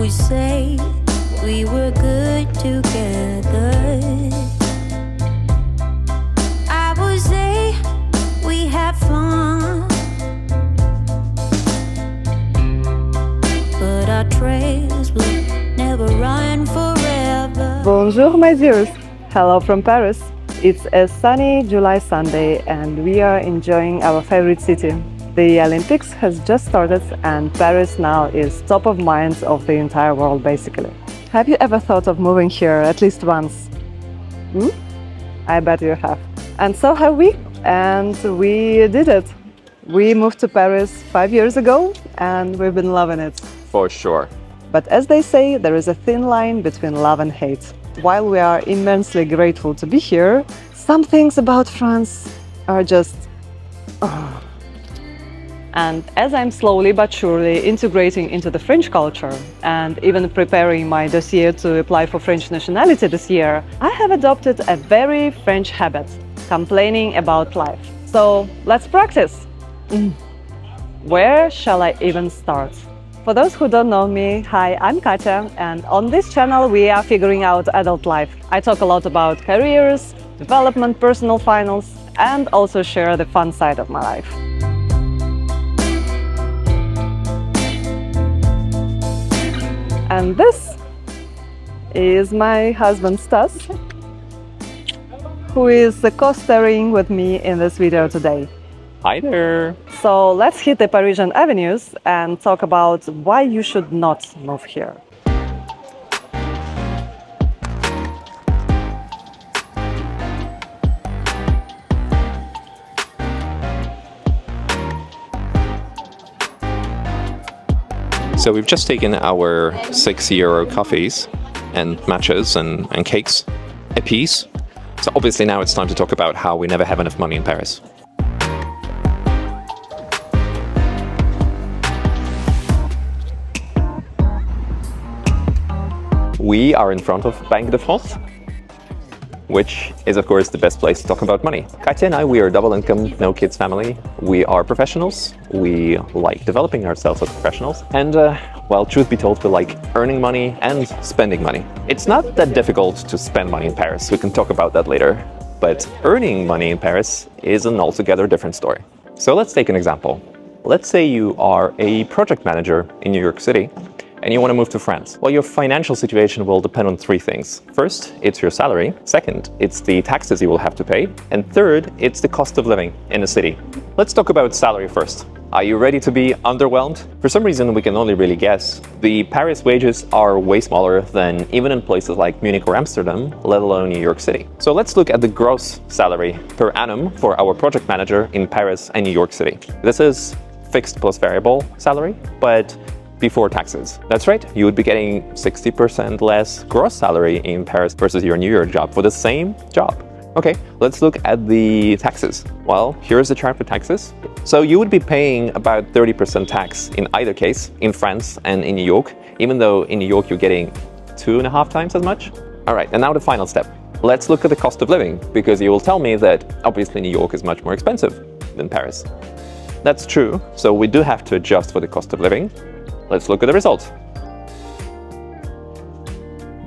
would say we were good together. I would say we had fun, but our trails will never run forever. Bonjour, my dears. Hello from Paris. It's a sunny July Sunday and we are enjoying our favorite city. The Olympics has just started and Paris now is top of mind of the entire world, basically. Have you ever thought of moving here at least once? I bet you have. And so have we. And we did it. We moved to Paris 5 years ago and we've been loving it. For sure. But as they say, there is a thin line between love and hate. While we are immensely grateful to be here, some things about France are just... And as I'm slowly but surely integrating into the French culture and even preparing my dossier to apply for French nationality this year, I have adopted a very French habit, complaining about life. So let's practice. Where shall I even start? For those who don't know me, hi, I'm Katia, and on this channel we are figuring out adult life. I talk a lot about careers, development, personal finance, and also share the fun side of my life. And this is my husband Stas, who is co-starring with me in this video today. Hi there. So let's hit the Parisian avenues and talk about why you should not move here. So we've just taken our €6 coffees and matchas and cakes a piece. So obviously now it's time to talk about how we never have enough money in Paris. We are in front of Banque de France, which is of course the best place to talk about money. Katia and I, we are a double income, no kids family. We are professionals. We like developing ourselves as professionals. And well, truth be told, we like earning money and spending money. It's not that difficult to spend money in Paris. We can talk about that later. But earning money in Paris is an altogether different story. So let's take an example. Let's say you are a project manager in New York City and you want to move to France. Well, your financial situation will depend on three things. First, it's your salary. Second, it's the taxes you will have to pay. And third, it's the cost of living in a city. Let's talk about salary first. Are you ready to be underwhelmed? For some reason, we can only really guess. The Paris wages are way smaller than even in places like Munich or Amsterdam, let alone New York City. So let's look at the gross salary per annum for our project manager in Paris and New York City. This is fixed plus variable salary, but before taxes. That's right, you would be getting 60% less gross salary in Paris versus your New York job for the same job. Okay, let's look at the taxes. Well, here's the chart for taxes. So you would be paying about 30% tax in either case, in France and in New York, even though in New York you're getting 2.5 times as much. All right, and now the final step. Let's look at the cost of living, because you will tell me that obviously New York is much more expensive than Paris. That's true, so we do have to adjust for the cost of living. Let's look at the results.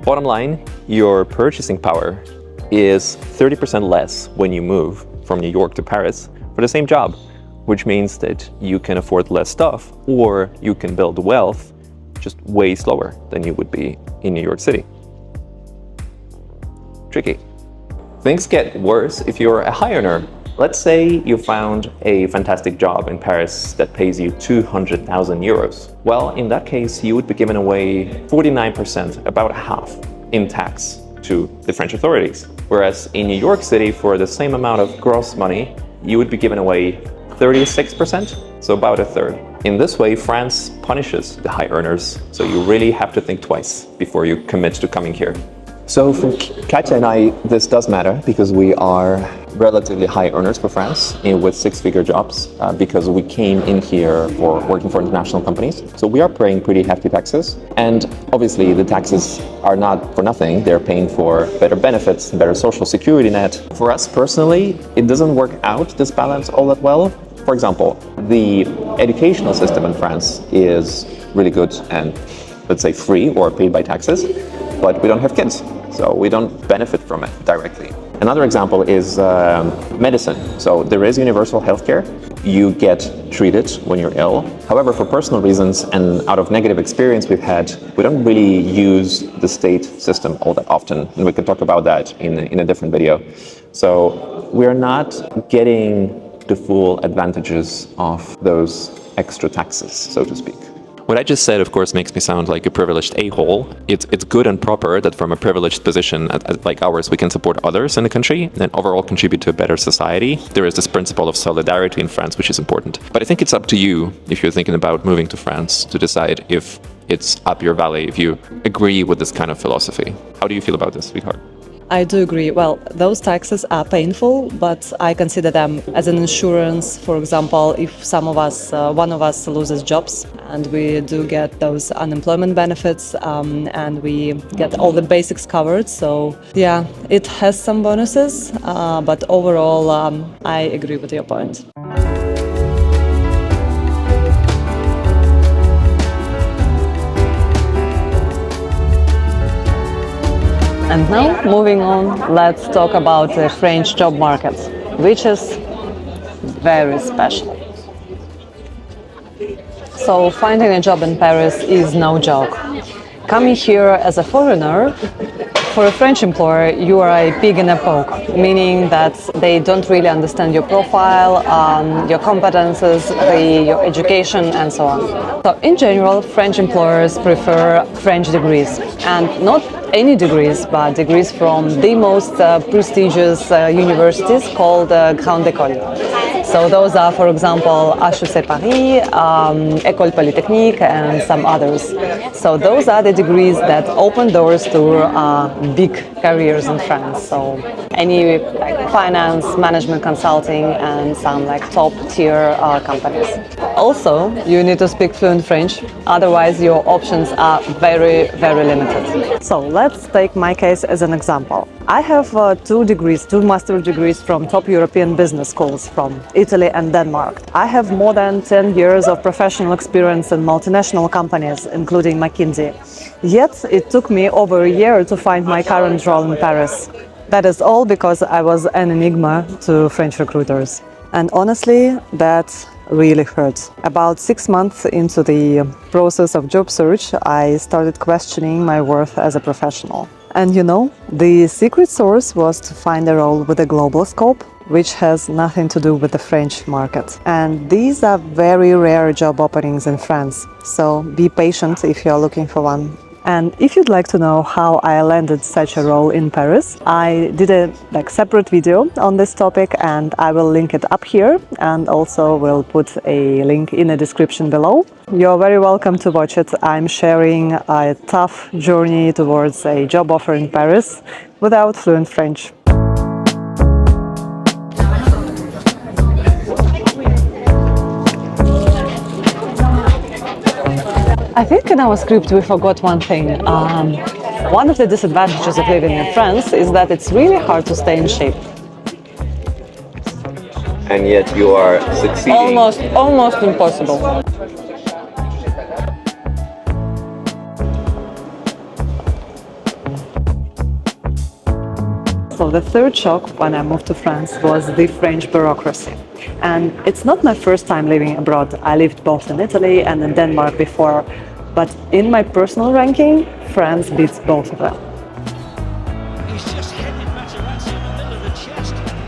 Bottom line, your purchasing power is 30% less when you move from New York to Paris for the same job, which means that you can afford less stuff or you can build wealth just way slower than you would be in New York City. Tricky. Things get worse if you're a high earner. Let's say you found a fantastic job in Paris that pays you 200,000 euros. Well, in that case, you would be given away 49%, about half, in tax to the French authorities. Whereas in New York City, for the same amount of gross money, you would be given away 36%, so about a third. In this way, France punishes the high earners, so you really have to think twice before you commit to coming here. So for Katia and I, this does matter because we are relatively high earners for France with six-figure jobs because we came in here for working for international companies. So we are paying pretty hefty taxes. And obviously the taxes are not for nothing. They're paying for better benefits, better social security net. For us personally, it doesn't work out, this balance, all that well. For example, the educational system in France is really good and let's say, free or paid by taxes, but we don't have kids, so we don't benefit from it directly. Another example is medicine. So there is universal healthcare. You get treated when you're ill. However, for personal reasons and out of negative experience we've had, we don't really use the state system all that often. And we can talk about that in a different video. So we're not getting the full advantages of those extra taxes, so to speak. What I just said, of course, makes me sound like a privileged a-hole. It's good and proper that from a privileged position like ours, we can support others in the country and overall contribute to a better society. There is this principle of solidarity in France, which is important. But I think it's up to you, if you're thinking about moving to France, to decide if it's up your valley, if you agree with this kind of philosophy. How do you feel about this, sweetheart? I do agree. Well, those taxes are painful, but I consider them as an insurance. For example, if one of us loses jobs and we do get those unemployment benefits and we get all the basics covered. So yeah, it has some bonuses, but overall, I agree with your point. And now, moving on, let's talk about the French job market, which is very special. So finding a job in Paris is no joke. Coming here as a foreigner, for a French employer, you are a pig in a poke, meaning that they don't really understand your profile, your competences, your education, and so on. So in general, French employers prefer French degrees, and not any degrees, but degrees from the most prestigious universities called Grande École. So those are, for example, HEC Paris, École Polytechnique, and some others. So those are the degrees that open doors to big careers in France. So any like finance, management consulting, and some like top tier companies. Also, you need to speak fluent French, otherwise your options are very, very limited. So let's take my case as an example. I have two master degrees from top European business schools from Italy and Denmark. I have more than 10 years of professional experience in multinational companies, including McKinsey. Yet it took me over a year to find my current role in Paris. That is all because I was an enigma to French recruiters. And honestly, that really hurt. About 6 months into the process of job search, I started questioning my worth as a professional. And you know, the secret source was to find a role with a global scope, which has nothing to do with the French market. And these are very rare job openings in France, so be patient if you're looking for one. And if you'd like to know how I landed such a role in Paris, I did a separate video on this topic, and I will link it up here, and also will put a link in the description below. You're very welcome to watch it. I'm sharing a tough journey towards a job offer in Paris without fluent French. I think in our script we forgot one thing. One of the disadvantages of living in France is that it's really hard to stay in shape. And yet you are succeeding. Almost impossible. So the third shock when I moved to France was the French bureaucracy. And it's not my first time living abroad. I lived both in Italy and in Denmark before, but in my personal ranking, France beats both of them.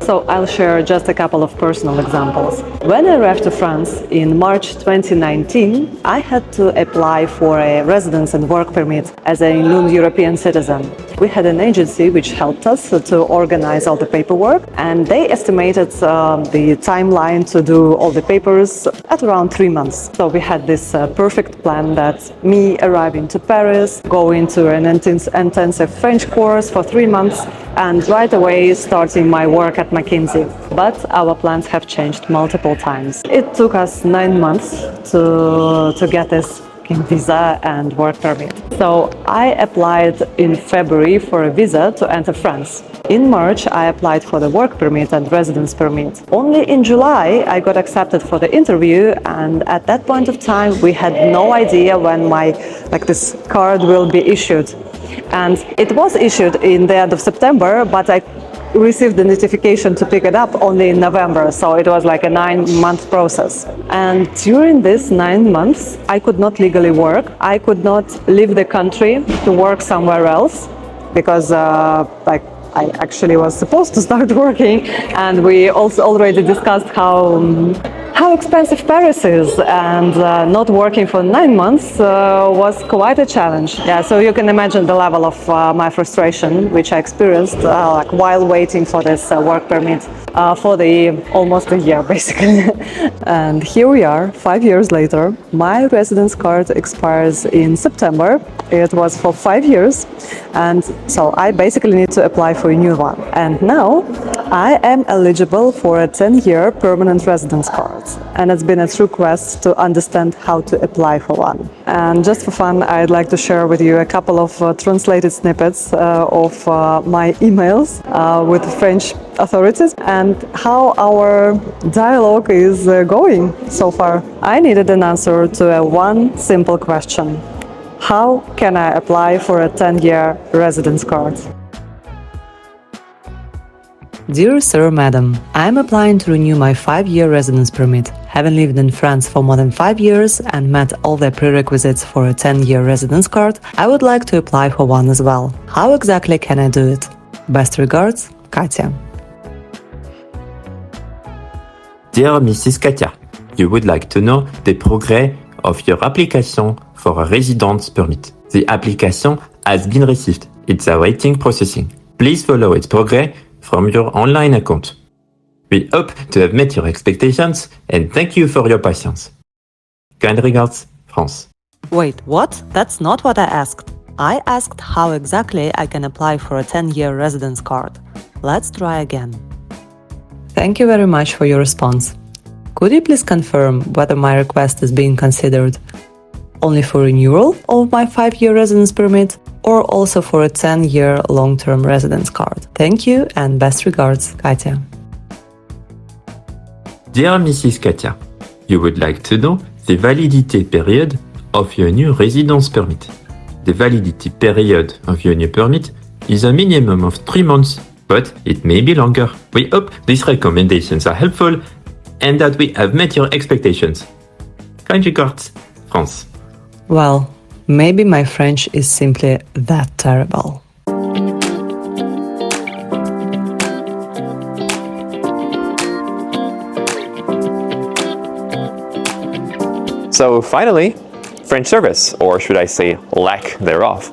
So I'll share just a couple of personal examples. When I arrived to France in March 2019, I had to apply for a residence and work permit as a non-European citizen. We had an agency which helped us to organize all the paperwork, and they estimated the timeline to do all the papers at around 3 months. So we had this perfect plan that me arriving to Paris, going to an intensive French course for 3 months, and right away starting my work at McKinsey. But our plans have changed multiple times. It took us 9 months to get this working visa and work permit. So I applied in February for a visa to enter France. In March, I applied for the work permit and residence permit. Only in July, I got accepted for the interview, and at that point of time, we had no idea when this card will be issued. And it was issued in the end of September, but I received the notification to pick it up only in November, so it was like a 9-month process. And during these 9 months, I could not legally work. I could not leave the country to work somewhere else because I actually was supposed to start working, and we also already discussed how expensive Paris is, and not working for 9 months was quite a challenge. Yeah, so you can imagine the level of my frustration, which I experienced while waiting for this work permit for almost a year, basically. And here we are, 5 years later. My residence card expires in September. It was for 5 years, and so I basically need to apply for a new one. And now I am eligible for a 10-year permanent residence card, and it's been a true quest to understand how to apply for one. And just for fun, I'd like to share with you a couple of translated snippets of my emails with French authorities and how our dialogue is going so far. I needed an answer to one simple question. How can I apply for a 10-year residence card? Dear Sir, Madam, I am applying to renew my 5-year residence permit. Having lived in France for more than 5 years and met all the prerequisites for a 10-year residence card, I would like to apply for one as well. How exactly can I do it? Best regards, Katia. Dear Mrs. Katia, you would like to know the progress of your application for a residence permit. The application has been received. It's awaiting processing. Please follow its progress from your online account. We hope to have met your expectations and thank you for your patience. Kind regards, France. Wait, what? That's not what I asked. I asked how exactly I can apply for a 10-year residence card. Let's try again. Thank you very much for your response. Could you please confirm whether my request is being considered only for renewal of my 5-year residence permit or also for a 10-year long-term residence card? Thank you and best regards, Katia. Dear Mrs. Katia, you would like to know the validity period of your new residence permit. The validity period of your new permit is a minimum of 3 months, but it may be longer. We hope these recommendations are helpful and that we have met your expectations. Kind regards, France. Well, maybe my French is simply that terrible. So finally, French service, or should I say lack thereof.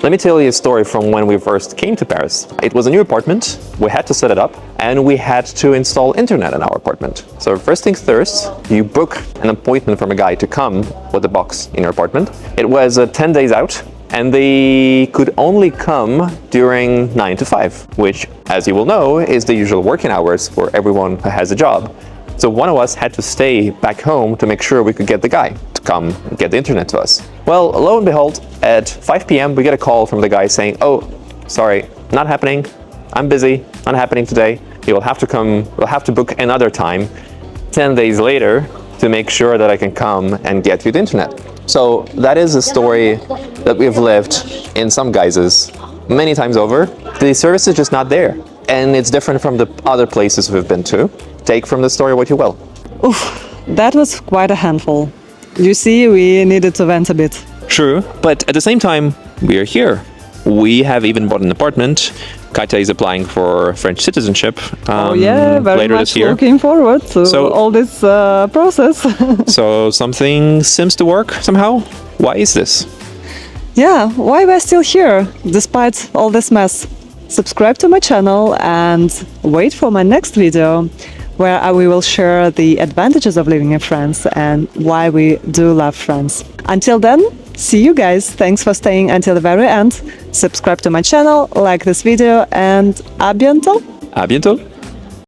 Let me tell you a story from when we first came to Paris. It was a new apartment, we had to set it up, and we had to install internet in our apartment. So first things first, you book an appointment from a guy to come with a box in your apartment. It was 10 days out, and they could only come during 9 to 5, which, as you will know, is the usual working hours for everyone who has a job. So one of us had to stay back home to make sure we could get the guy to come and get the internet to us. Well, lo and behold, at 5 p.m. we get a call from the guy saying, "Oh, sorry, not happening. I'm busy, not happening today. You will have to come, we'll have to book another time 10 days later to make sure that I can come and get you the internet." So that is a story that we've lived in some guises many times over. The service is just not there. And it's different from the other places we've been to. Take from the story what you will. Oof, that was quite a handful. You see, we needed to vent a bit. True, but at the same time, we are here. We have even bought an apartment. Katia is applying for French citizenship Very later much this year. looking forward to So- all this process. So something seems to work somehow. Why is this? Yeah, why we're still here, despite all this mess. Subscribe to my channel and wait for my next video, where we will share the advantages of living in France and why we do love France. Until then, see you guys. Thanks for staying until the very end. Subscribe to my channel, like this video, and à bientôt! À bientôt!